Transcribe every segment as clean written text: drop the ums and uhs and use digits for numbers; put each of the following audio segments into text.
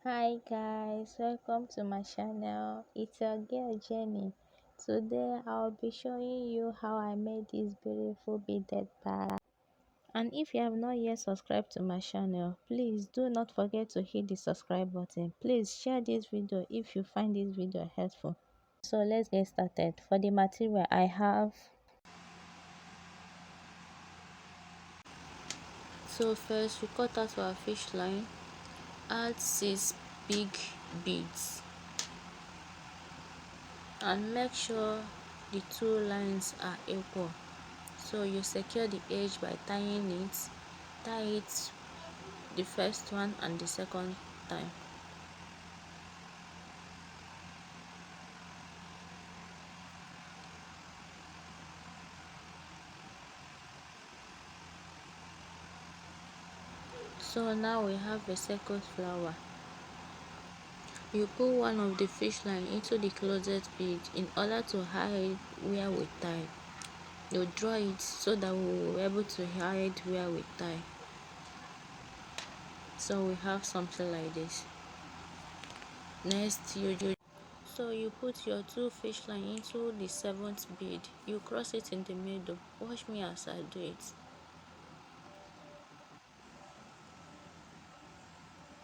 Hi guys, welcome to my channel. It's your girl Jenny. Today I'll be showing you how I made this beautiful beaded bag. And if you have not yet subscribed to my channel, please do not forget to hit the subscribe button. Please share this video if you find this video helpful. So let's get started. For the material I have, so first we cut out our fish line, add 6 big beads and make sure the two lines are equal. So you secure the edge by tying it. Tie it the first one and the second time. So now we have a circle flower. You put one of the fish line into the closest bead in order to hide where we tie. You draw it so that we will be able to hide where we tie. So we have something like this. Next, you put your two fish line into the 7th bead. You cross it in the middle. Watch me as I do it.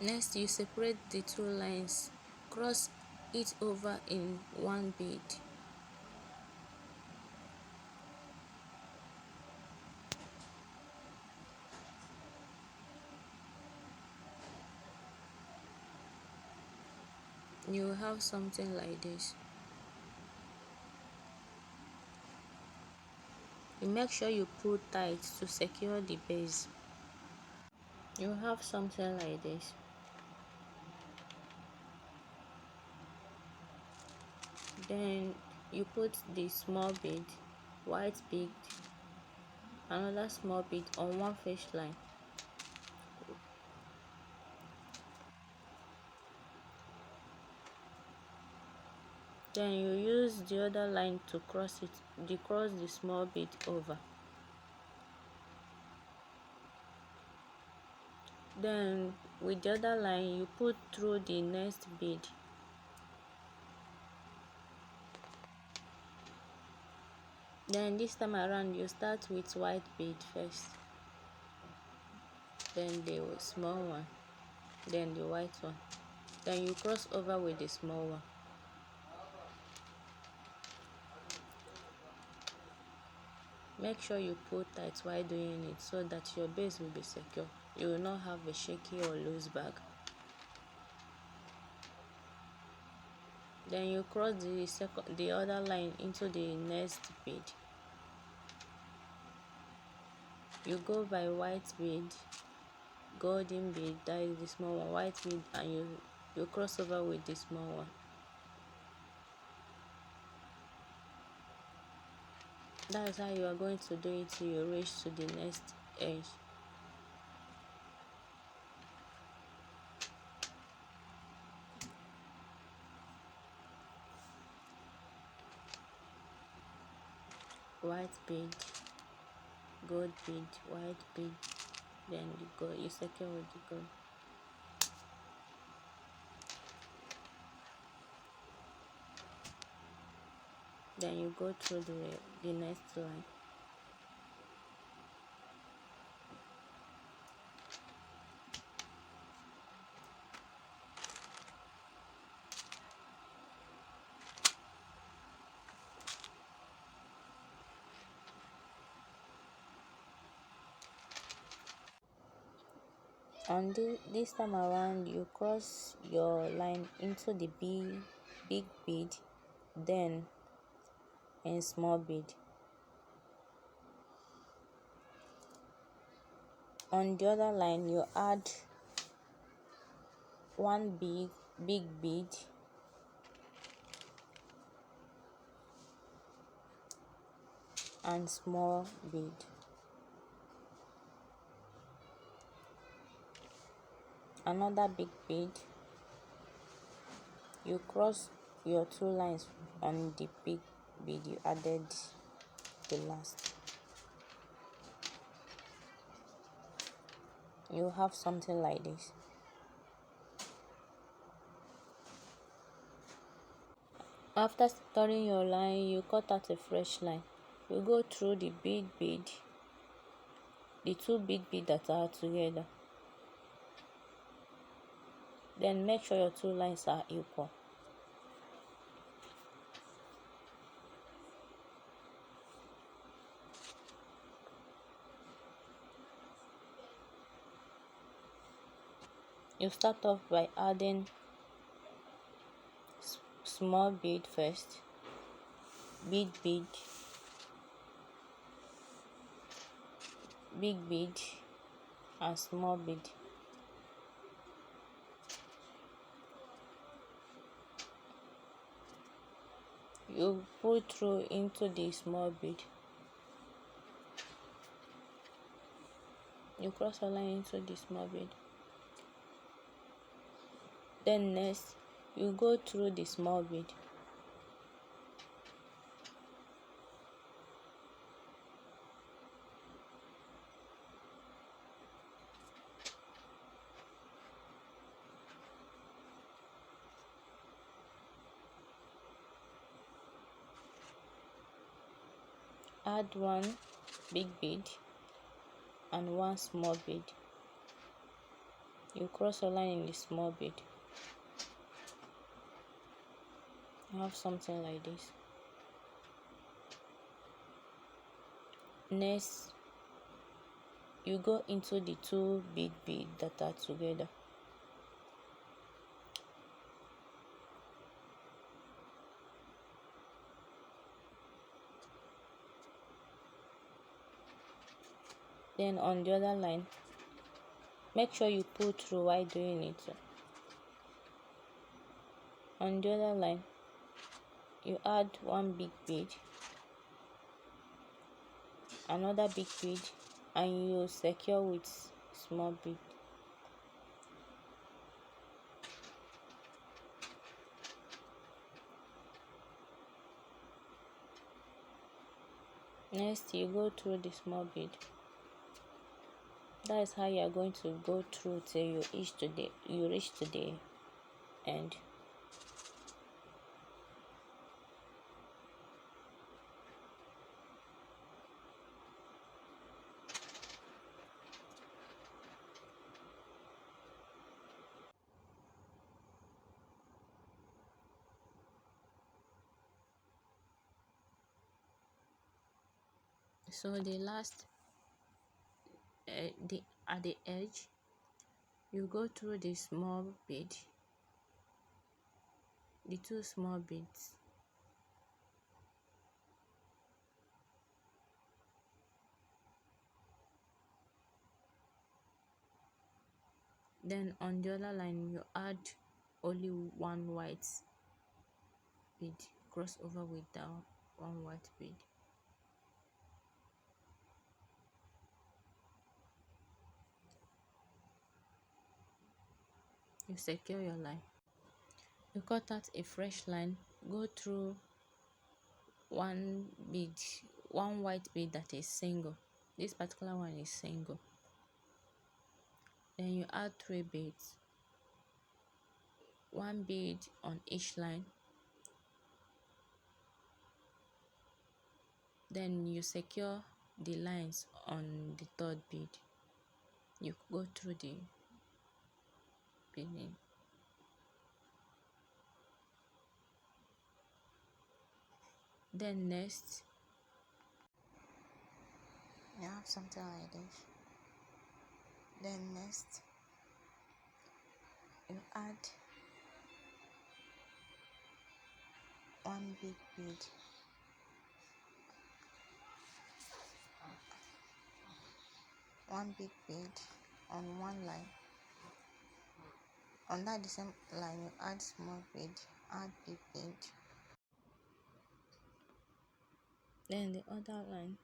Next, you separate the two lines. Cross it over in one bead. You will have something like this. You make sure you pull tight to secure the base. You have something like this. Then you put the small bead, white bead, another small bead on one fish line. Then you use the other line to cross the small bead over. Then with the other line you put through the next bead. Then this time around you start with white bead first, then the small one, then the white one, then you cross over with the small one. Make sure you pull tight while doing it so that your base will be secure. You will not have a shaky or loose bag. Then you cross the other line into the next bead. You go by white bead, golden bead, that is the small one, white bead, and you cross over with the small one. That is how you are going to do it till you reach to the next edge. White bead, gold bead, white bead, then you secure with the gold. Then you go through the next line. On this time around, you cross your line into the big bead, then in small bead. On the other line, you add one big bead, and small bead. Another big bead. You cross your two lines on the big bead you added the last. You have something like this. After securing your line, you cut out a fresh line. You go through the two big bead that are together. Then make sure your two lines are equal. You start off by adding small bead first, big bead, big bead, and small bead. You pull through into the small bead. You cross a line into the small bead. Then next, you go through the small bead. Add one big bead and one small bead. You cross a line in the small bead. You have something like this. Next, you go into the two big bead that are together. Then on the other line, make sure you pull through while doing it. On the other line, you add one big bead, another big bead, and you secure with small bead. Next, you go through the small bead. That is how you are going to go through till you reach to the end. So the last at the edge, you go through the small bead, the two small beads. Then on the other line, you add only one white bead, cross over with that one white bead. You secure your line. You cut out a fresh line, go through one bead, one white bead that is single. This particular one is single. Then you add three beads, one bead on each line. Then you secure the lines on the third bead. You go through the beading. Then next, you have something like this. Then next, you add one big bead, on one line. On that the same line, you add small bead, add big bead. Then the other line,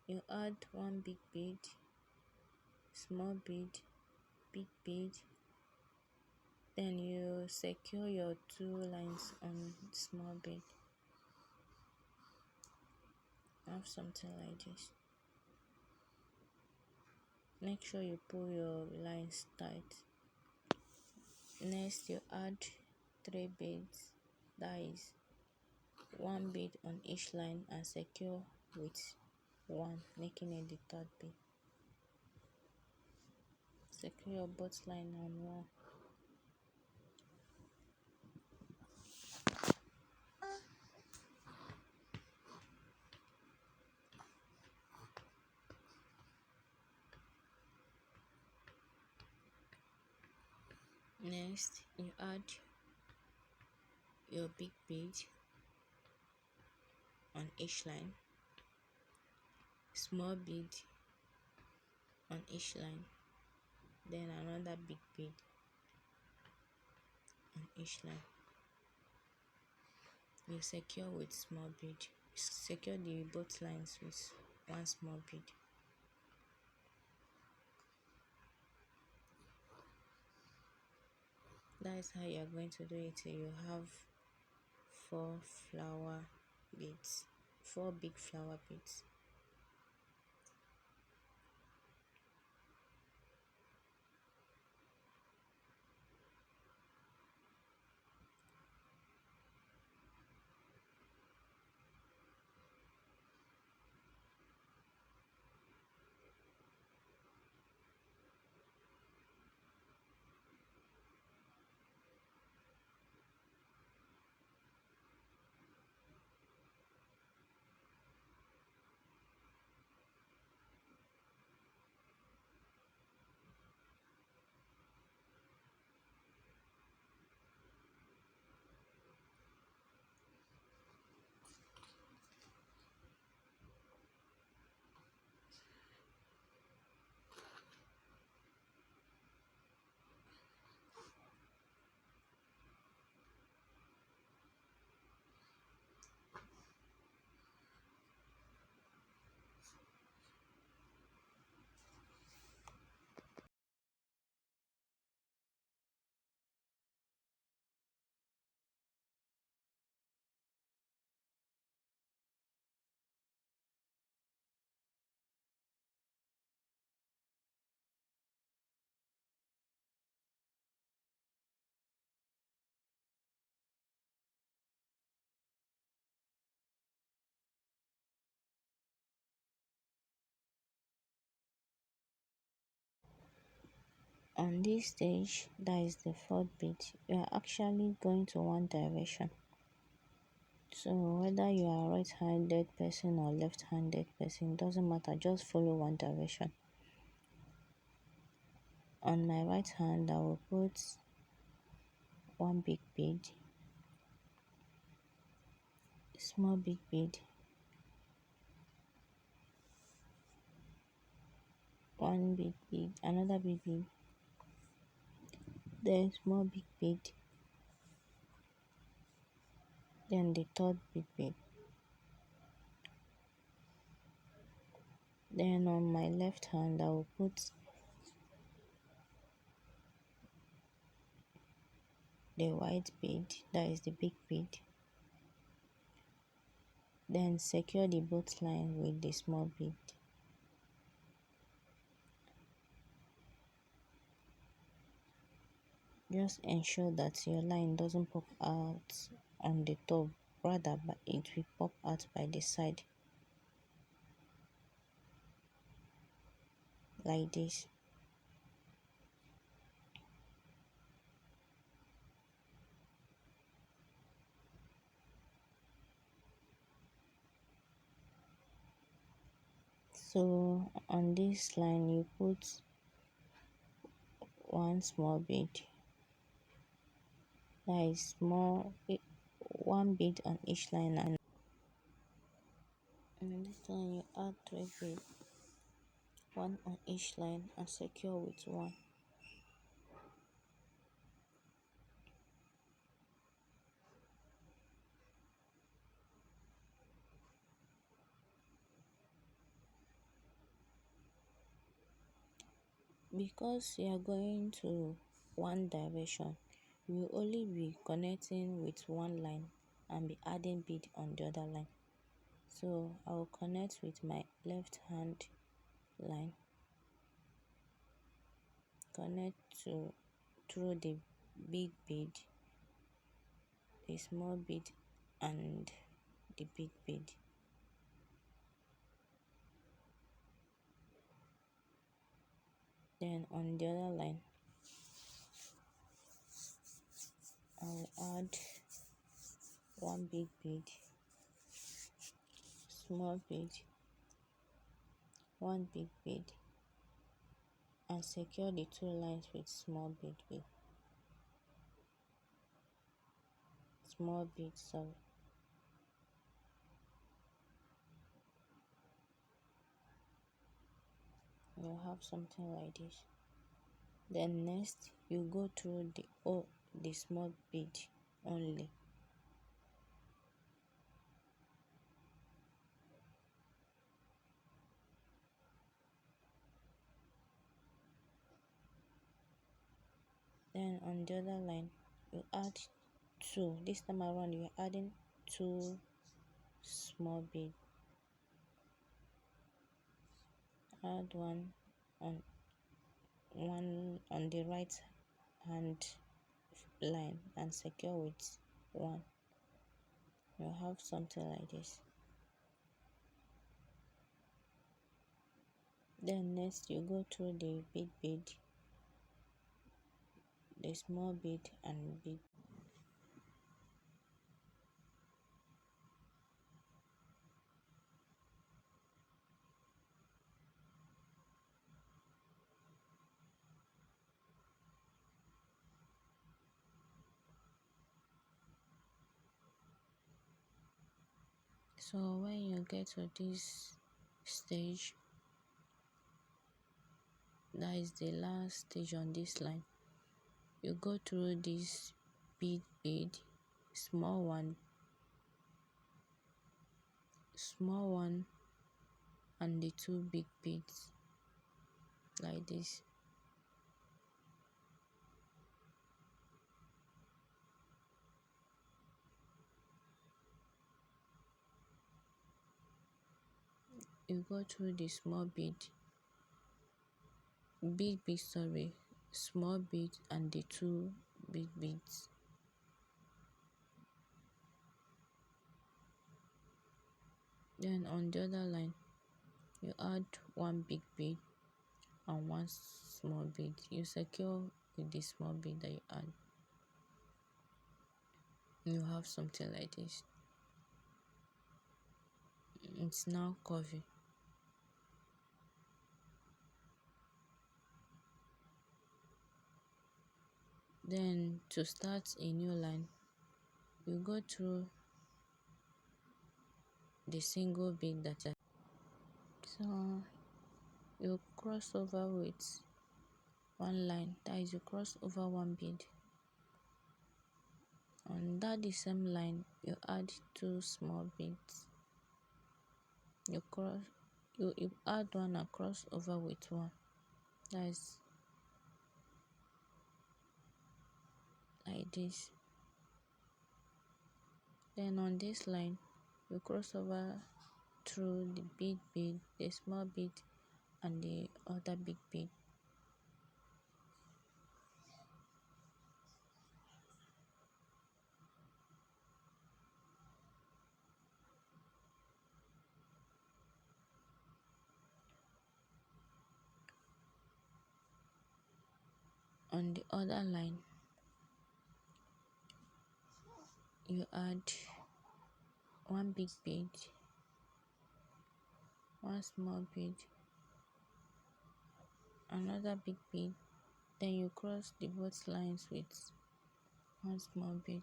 you add one big bead, small bead, big bead. Then you secure your two lines on small bead. Have something like this. Make sure you pull your lines tight. Next, you add three beads, that is one bead on each line and secure with one, making it the third bead. Secure both line on one. Next, you add your big bead on each line, small bead on each line, then another big bead on each line. You secure with small bead. Secure the both lines with one small bead. That is how you are going to do it till you have 4 beads, 4 big flower beads. On this stage, that is the fourth beat, you are actually going to one direction. So whether you are a right-handed person or left-handed person, doesn't matter, just follow one direction. On my right hand, I will put one big bead, small big bead, one big bead, another big bead, then small big bead, then the third big bead. Then on my left hand, I will put the white bead, that is the big bead, then secure the both line with the small bead. Just ensure that your line doesn't pop out on the top, rather but it will pop out by the side, like this. So on this line, you put one small bead, that is small, one bead on each line, and on this line you add 3 beads, one on each line, and secure with one. Because you are going to one direction, you will only be connecting with one line and be adding bead on the other line. So I will connect with my left hand line, connect to through the big bead, the small bead, and the big bead. Then on the other line, I will add one big bead, small bead, one big bead, and secure the two lines with small bead, sorry. You'll have something like this. Then next you go through the small bead only. Then on the other line you add two. This time around you're adding two small bead. Add on one on the right hand line and secure with one. You'll have something like this. Then next you go through the big bead, the small bead and big. So when you get to this stage, that is the last stage on this line, you go through this big bead, small one and the two big beads like this. You go through the small bead, big bead, sorry, small bead and the two big beads. Then on the other line you add one big bead and one small bead. You secure with the small bead that you add. You have something like this. It's now covered. Then to start a new line, you go through the single bead that so you cross over with one line, that is you cross over one bead. On that the same line you add two small beads. You add one and cross over with one. That is like this. Then on this line you cross over through the big bead, the small bead and the other big bead. On the other line you add one big bead, one small bead, another big bead, then you cross the both lines with one small bead.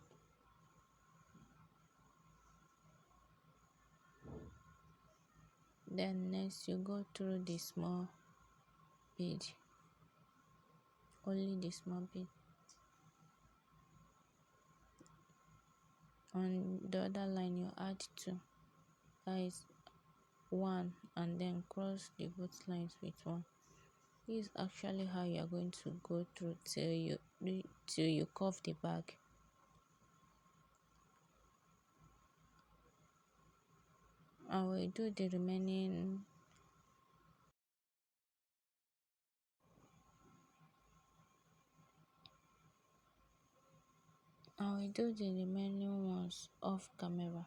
Then next you go through the small bead, only the small bead. On the other line you add two, that is one, and then cross the both lines with one. This is actually how you are going to go through till you curve the bag. I will do the remaining ones off camera.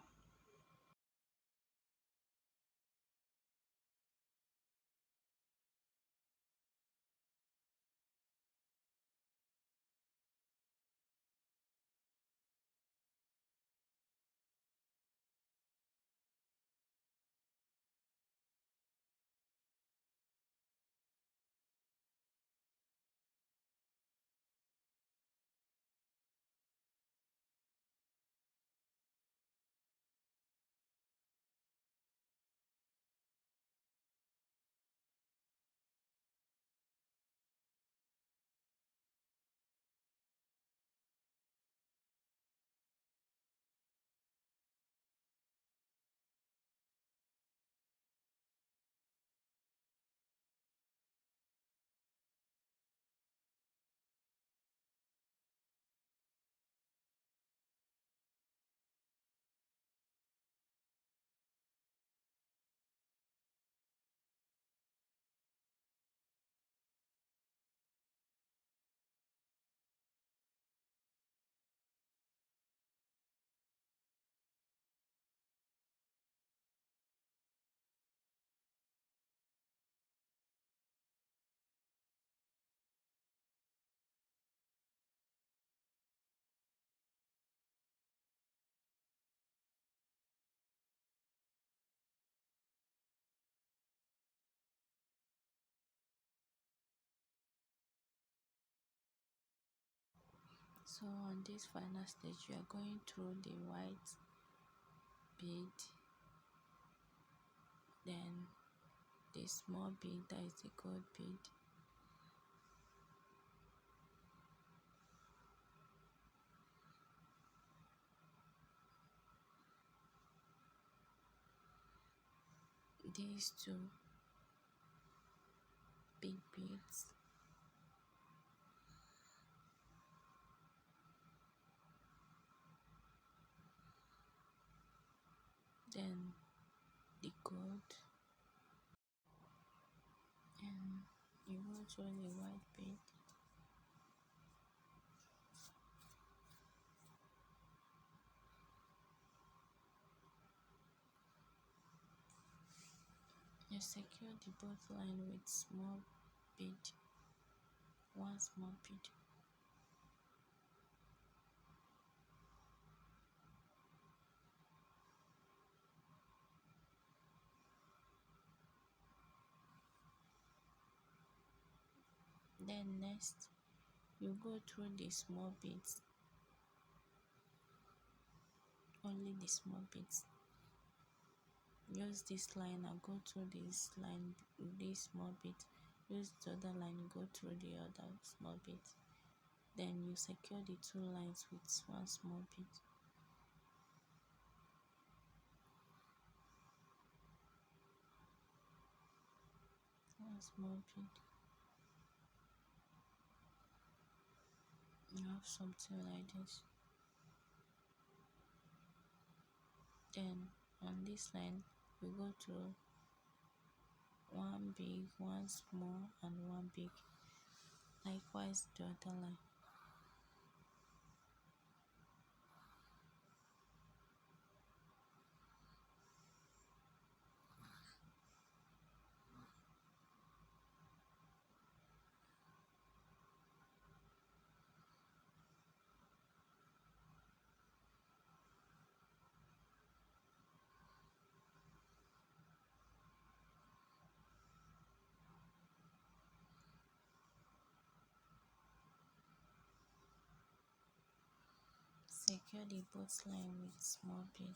So on this final stage, you are going through the white bead, then the small bead, that is the gold bead, these two big beads, then the gold, and you go through the white bead, you secure the both line with small bead, one small bead. Then next, you go through the small beads, only the small beads. Use this line and go through this line, this small bit. Use the other line, go through the other small bit. Then you secure the two lines with one small bit. One small bit. You have something like this. Then on this line, you go through one big, one small, and one big. Likewise, the other line. Secure the both line with small bead.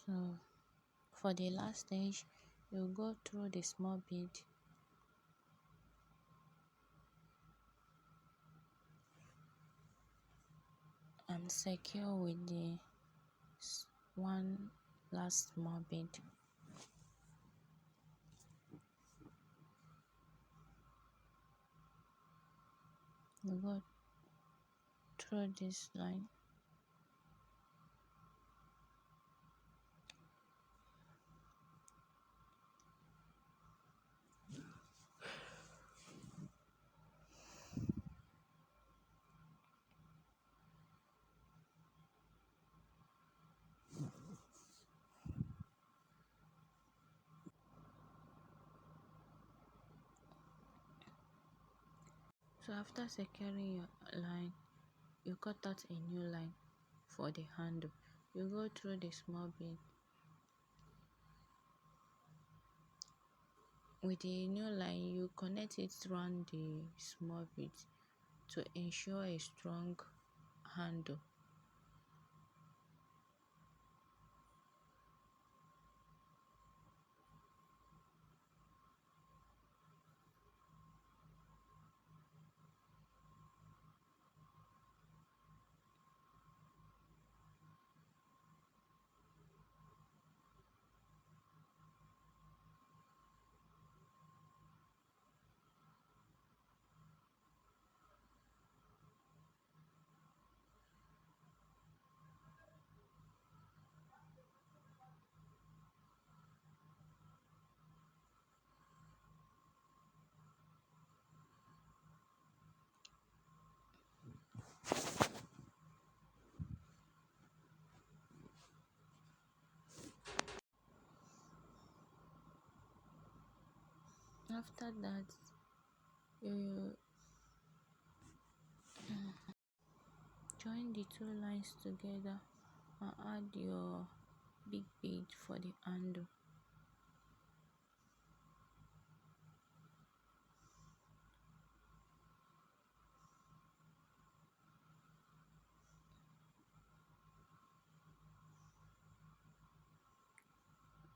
So for the last stage, you go through the small bead and secure with the one last small bead. You go through this line, so after securing your line, you cut out a new line for the handle. You go through the small bead. With the new line, you connect it around the small bead to ensure a strong handle. After that, You join the two lines together and add your big bead for the handle.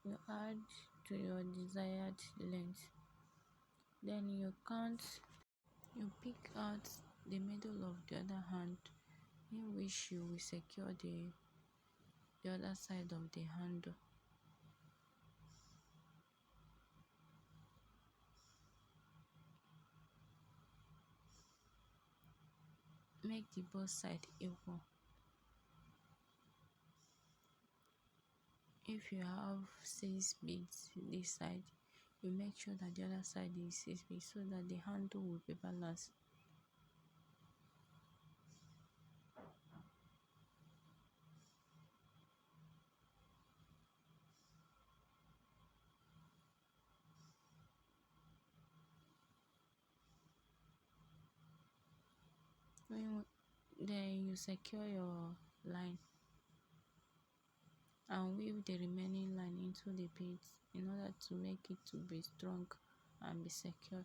You add to your desired length. Then you count. You pick out the middle of the other hand in which you will secure the other side of the handle. Make the both sides equal. If you have 6 beads this side, you make sure that the other side is 6 beads so that the handle will be balanced. Then you secure your line and weave the remaining line into the beads in order to make it to be strong and be secure.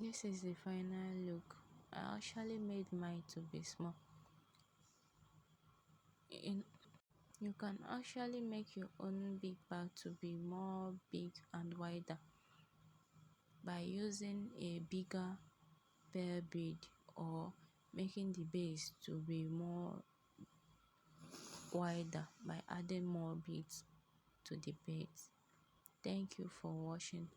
This is the final look. I actually made mine to be small. You can actually make your own big bag to be more big and wider by using a bigger pearl bead or making the base to be more wider by adding more beads to the beads. Thank you for watching.